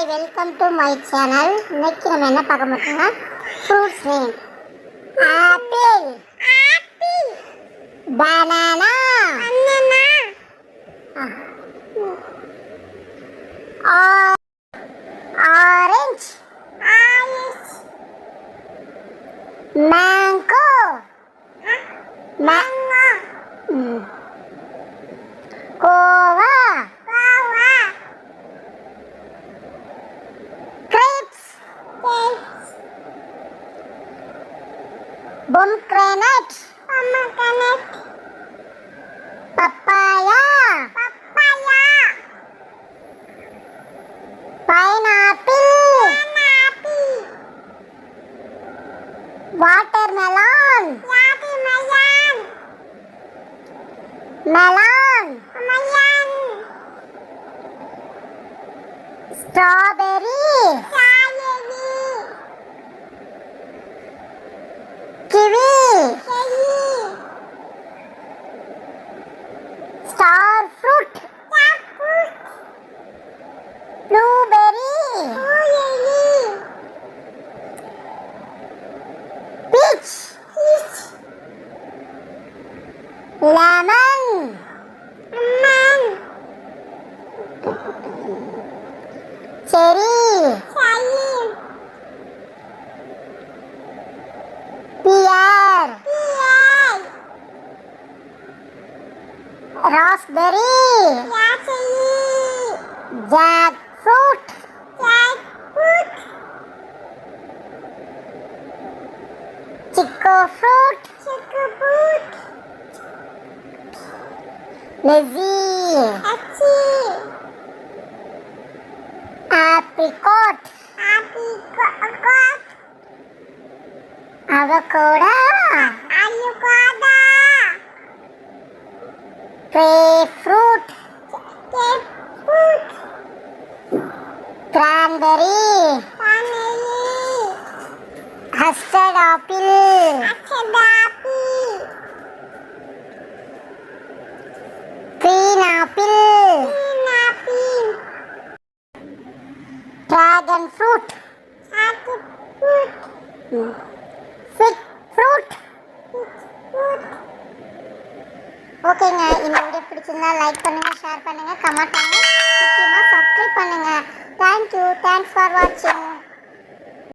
Hi, welcome to my channel. இன்னைக்கு நம்ம என்ன பார்க்க போறோம்னா fruits name. Apple, banana, orange, mango, Goa, grapes, pomegranate, papaya, pineapple, watermelon, melon, strawberry, kiwi, star fruit, blueberry, peach, lemon, cherry, pear, raspberry, jackfruit, chico fruit, lassi, apricot, avocado, grapefruit, cranberry, custard apple, green apple, dragon fruit, fig fruit. ஓகேங்க, இந்த video பிடிச்சிருந்தா like பண்ணுங்க, share பண்ணுங்க, comment பண்ணுங்க, முக்கியமாக subscribe பண்ணுங்க. Thank you, thanks for வாட்சிங்.